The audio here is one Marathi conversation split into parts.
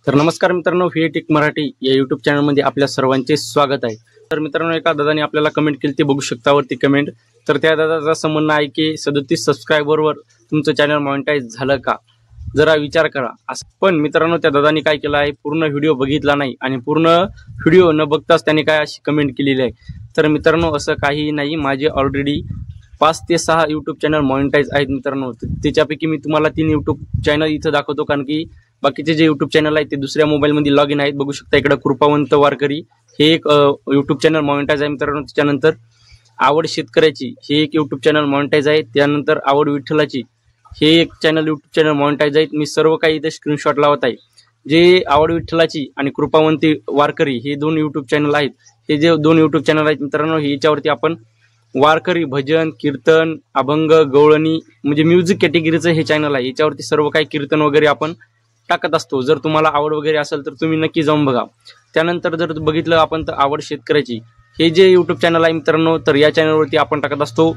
तर नमस्कार मित्रांनो, व्हीएटेक मराठी या यूट्यूब चॅनलमध्ये आपल्या सर्वांचे स्वागत आहे। तर मित्रांनो, एका दादाने आपल्याला कमेंट केली, ते बघू शकता वरती कमेंट। तर त्या दादाचा असं म्हणणं आहे की 37 सबस्क्रायबरवर तुमचं चॅनल मॉनिटाईज झालं का, जरा विचार करा असं। पण मित्रांनो, त्या दादाने काय केलं आहे, पूर्ण व्हिडिओ बघितला नाही आणि पूर्ण व्हिडिओ न बघताच त्याने काय अशी कमेंट केलेली आहे। तर मित्रांनो, असं काही नाही, माझे ऑलरेडी 5 ते 6 यूट्यूब चॅनल मॉनिटाईज आहेत मित्रांनो। त्याच्यापैकी मी तुम्हाला 3 यूट्यूब चॅनल इथं दाखवतो, कारण की बाकीचे जे यूट्यूब चॅनल आहेत ते दुसऱ्या मोबाईलमध्ये लॉग इन आहेत। बघू शकता इकडे कृपावंत वारकरी हे एक यूट्यूब चॅनल मॉनिटाईज आहे मित्रांनो। त्याच्यानंतर आवड शेतकऱ्याची हे एक यूट्यूब चॅनल मॉनिटाईज आहे। त्यानंतर आवड विठ्ठलाची हे एक चॅनल यूट्यूब चॅनल मॉनिटाईज आहेत। मी सर्व काही इथे स्क्रीनशॉट लावत आहे। जे आवड विठ्ठलाची आणि कृपावंती वारकरी हे 2 यूट्यूब चॅनल आहेत। हे जे 2 यूट्यूब चॅनल आहेत मित्रांनो, याच्यावरती आपण वारकरी भजन कीर्तन अभंग गवळणी म्हणजे म्युझिक कॅटेगरीचं हे चॅनल आहे। याच्यावरती सर्व काही कीर्तन वगैरे आपण टाकत असतो। जर तुम्हाला आवड वगैरे असेल तर तुम्ही नक्की जाऊन बघा। त्यानंतर जर बघितलं आपण तर आवड शेतकऱ्याची हे जे यूट्यूब चॅनल आहे मित्रांनो, तर या चॅनलवरती आपण टाकत असतो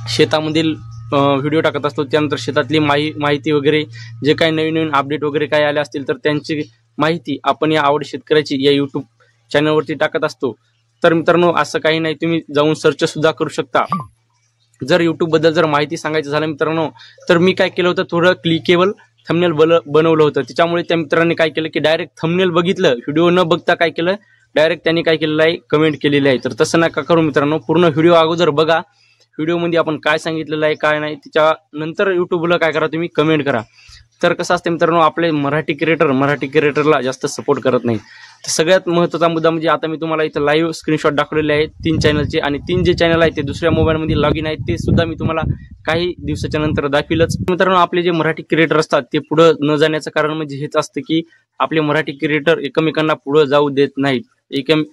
शेतामधील व्हिडिओ टाकत असतो। त्यानंतर शेतातली माहिती वगैरे जे काही नवीन अपडेट वगैरे काय आले असतील तर त्यांची माहिती आपण या आवड शेतकऱ्याची या यूट्यूब चॅनलवरती टाकत असतो। तर मित्रांनो, असं काही नाही, तुम्ही जाऊन सर्च सुद्धा करू शकता। जर यूट्यूब बद्दल जर माहिती सांगायचं झालं मित्रांनो, तर मी काय केलं होतं, थोडं क्लिकेबल थंबनेल बनवलं होतं। त्याच्यामुळे त्या मित्रांनी काय केलं की डायरेक्ट थंबनेल बघितलं, व्हिडिओ न बघता काय केलं, डायरेक्ट त्यांनी काय केलेलं आहे, कमेंट केलेली आहे। तर तसं नका करू मित्रांनो, पूर्ण व्हिडिओ अगोदर बघा, व्हिडिओमध्ये आपण काय सांगितलेलं आहे काय नाही, त्याच्यानंतर यूट्यूबला काय करा, तुम्ही कमेंट करा। तर कसं असतं मित्रांनो, आपले मराठी क्रिएटरला जास्त सपोर्ट करत नाही। तर सगळ्यात महत्त्वाचा मुद्दा म्हणजे आता मी तुम्हाला इथं लाईव्ह स्क्रीनशॉट दाखवलेले आहेत 3 चॅनलचे, आणि 3 जे चॅनल आहेत ते दुसऱ्या मोबाईलमध्ये लॉग इन आहेत, ते सुद्धा मी तुम्हाला काही दिवसाच्या नंतर दाखविलच। मित्रांनो, आपले जे मराठी क्रिएटर असतात ते पुढे न जाण्याचं कारण म्हणजे हेच असतं की आपले मराठी क्रिएटर एकमेकांना पुढे जाऊ देत नाहीत,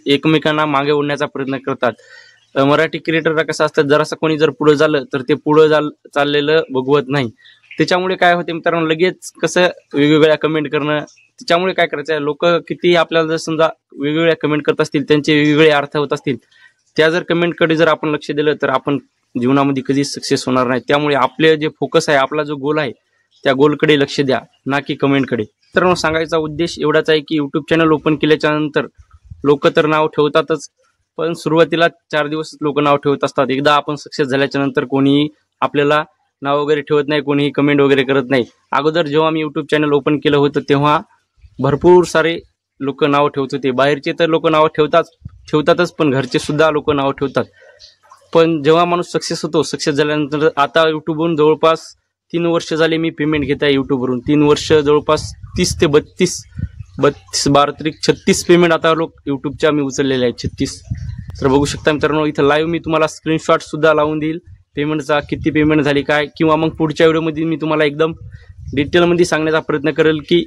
एकमेकांना मागे ओढण्याचा प्रयत्न करतात। मराठी क्रिएटरला कसं असतं, जरासं कोणी जर पुढे झालं तर ते पुढे चाललेलं बघवत नाही। त्याच्यामुळे काय होते मित्रांनो, लगेच कसं वेगवेगळ्या कमेंट करणं, त्याच्यामुळे काय करायचं आहे, लोक किती आपल्याला जर समजा वेगवेगळ्या कमेंट करत असतील, त्यांचे वेगवेगळे अर्थ होत असतील, त्या जर कमेंटकडे जर आपण लक्ष दिलं तर आपण जीवनामध्ये कधीच सक्सेस होणार नाही। त्यामुळे आपले जे फोकस आहे, आपला जो गोल आहे, त्या गोलकडे लक्ष द्या, ना की कमेंटकडे। तर सांगायचा उद्देश एवढाच आहे की यूट्यूब चॅनल ओपन केल्याच्या नंतर लोक तर नाव ठेवतातच, पण सुरुवातीला 4 दिवस लोक नाव ठेवत असतात। एकदा आपण सक्सेस झाल्याच्या नंतर कोणीही आपल्याला नाव वगैरे ठेवत नाही, कोणीही कमेंट वगैरे करत नाही। अगोदर जेव्हा मी यूट्यूब चॅनल ओपन केलं होतं तेव्हा भरपूर सारे लोक नाव ठेवत होते। बाहेरचे तर लोक नाव ठेवतातच, पण घरचे सुद्धा लोक नाव ठेवतात। पण जेव्हा माणूस सक्सेस होतो, सक्सेस झाल्यानंतर आता यूट्यूबवरून जवळपास 3 वर्ष झाले मी पेमेंट घेत आहे यूट्यूबवरून। 3 वर्ष जवळपास 30 ते 32 12 36 पेमेंट आता यूट्यूबच्या मी उचललेले आहे, 36। तर बघू शकता मित्रांनो, इथं लाईव्ह मी तुम्हाला स्क्रीनशॉट सुद्धा लावून देईल पेमेंटचा, किती पेमेंट झाली काय, किंवा मग पुढच्या व्हिडिओमध्ये मी तुम्हाला एकदम डिटेलमध्ये सांगण्याचा प्रयत्न करेल की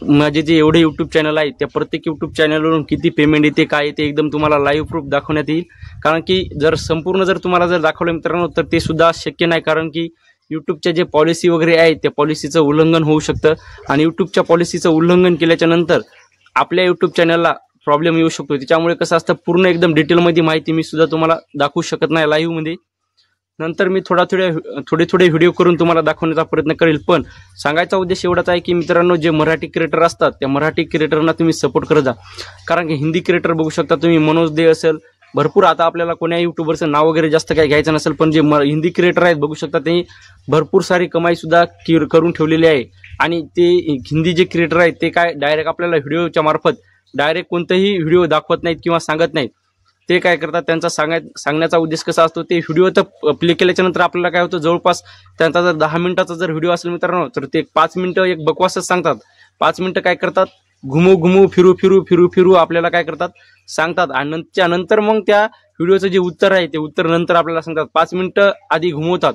माझे जे एवढे यूट्यूब चॅनल आहेत त्या प्रत्येक यूट्यूब चॅनलवरून किती पेमेंट येते काय येते, एकदम तुम्हाला लाईव्ह प्रूफ दाखवण्यात येईल। कारण की जर संपूर्ण जर तुम्हाला जर दाखवलं मित्रांनो तर ते सुद्धा शक्य नाही, कारण की यूट्यूबच्या जे पॉलिसी वगैरे आहे त्या पॉलिसीचं उल्लंघन होऊ शकतं, आणि यूट्यूबच्या पॉलिसीचं उल्लंघन केल्याच्या नंतर आपल्या यूट्यूब चॅनलला प्रॉब्लेम येऊ शकतो। त्याच्यामुळे कसं असतं, पूर्ण एकदम डिटेलमध्ये माहिती मी सुद्धा तुम्हाला दाखवू शकत नाही लाईव्हमध्ये। नंतर मी थोडे व्हिडिओ करून तुम्हाला दाखवण्याचा प्रयत्न करेल। पण सांगायचा उद्देश एवढाच आहे की मित्रांनो, जे मराठी क्रिएटर असतात त्या मराठी क्रिएटरना तुम्ही सपोर्ट करत जा। कारण की हिंदी क्रिएटर बघू शकता तुम्ही, मनोज दे असेल, भरपूर, आता आपल्याला कोण्या युट्यूबरचं नाव वगैरे जास्त काही घ्यायचं नसेल, पण जे हिंदी क्रिएटर आहेत बघू शकता ते भरपूर सारी कमाई सुद्धा करून ठेवलेली आहे। आणि ते हिंदी जे क्रिएटर आहेत ते काय डायरेक्ट आपल्याला व्हिडिओच्या मार्फत डायरेक्ट कोणताही व्हिडिओ दाखवत नाहीत किंवा सांगत नाहीत। ते काय करतात, त्यांचा सांगण्याचा उद्देश कसा असतो, ते व्हिडिओ तर प्ले केल्याच्या नंतर आपल्याला काय होतं, जवळपास त्यांचा जर 10 मिनिटाचा जर व्हिडिओ असेल मित्रांनो, तर ते 5 मिनिटं एक बकवासच सांगतात। 5 मिनिटं काय करतात, घुमू फिरू आपल्याला काय करतात सांगतात, आणि त्यानंतर मग त्या व्हिडिओचं जे उत्तर आहे ते उत्तर नंतर आपल्याला सांगतात। 5 मिनिटं आधी घुमवतात,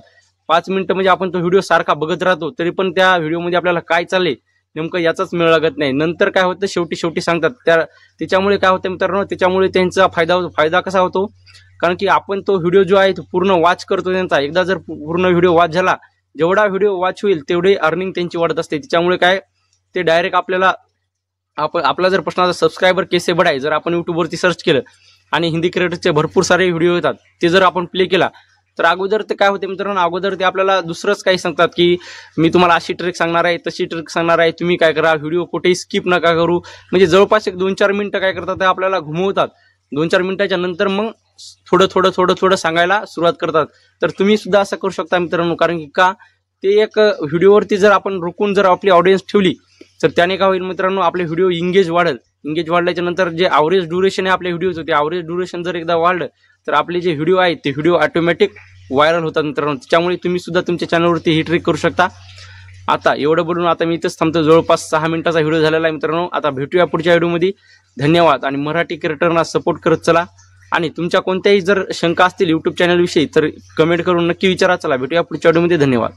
5 मिनिटं म्हणजे आपण तो व्हिडिओ सारखा बघत राहतो, तरी पण त्या व्हिडिओमध्ये आपल्याला काय चालले नेमकं याचाच मेळ लागत नाही। नंतर काय होतं, शेवटी सांगतात। त्याच्यामुळे काय होतं मित्रांनो, त्याच्यामुळे त्यांचा फायदा कसा होतो, कारण की आपण तो व्हिडिओ जो आहे तो पूर्ण वॉच करतो त्यांचा। एकदा जर पूर्ण व्हिडिओ वॉच झाला, जेवढा व्हिडिओ वॉच होईल तेवढे अर्निंग त्यांची वाढत असते। त्याच्यामुळे काय, ते डायरेक्ट आपला जर प्रश्न सबस्क्रायबर कैसे बढ़ाए जर आपण यूट्यूबवरती सर्च केलं आणि हिंदी क्रिएटरचे भरपूर सारे व्हिडिओ येतात, ते जर आपण प्ले केला तर अगोदर ते काय होते मित्रांनो, अगोदर ते आपल्याला दुसरंच काही सांगतात की मी तुम्हाला अशी ट्रिक सांगणार आहे, तशी ट्रिक सांगणार आहे, तुम्ही काय करा, व्हिडिओ कुठेही स्किप नका करू. म्हणजे जवळपास एक 2-4 मिनिटं काय करतात, ते आपल्याला घुमवतात. 2-4 मिनिटाच्या नंतर मग थोडं सांगायला सुरुवात करतात. तर तुम्ही सुद्धा असं करू शकता मित्रांनो, कारण की का ते एक व्हिडिओवरती जर आपण रुकून जर आपली ऑडियन्स ठेवली तर त्याने काय होईल मित्रांनो, आपले व्हिडिओ इंगेज वाढेल. इंगेज वाढल्याच्या नंतर जे ॲव्हरेज ड्युरेशन आहे आपल्या व्हिडिओचं, ते ॲव्हरेज ड्युरेशन जर एकदा वाढलं तर आपले जे व्हिडिओ आहेत ते व्हिडिओ ऑटोमॅटिक व्हायरल होतात मित्रांनो. त्याच्यामुळे तुम्ही सुद्धा तुमच्या चॅनलवरती ही ट्रिक करू शकता. आता एवढं बोलून आता मी इथंच थांबतो. जवळपास 6 मिनिटाचा व्हिडिओ झालेला आहे मित्रांनो. आता भेटूया पुढच्या व्हिडिओमध्ये. धन्यवाद. आणि मराठी क्रिएटरना सपोर्ट करत चला. आणि तुमच्या कोणत्याही जर शंका असतील यूट्यूब चॅनलविषयी तर कमेंट करून नक्की विचारा. चला भेटूया पुढच्या व्हिडिओमध्ये. धन्यवाद.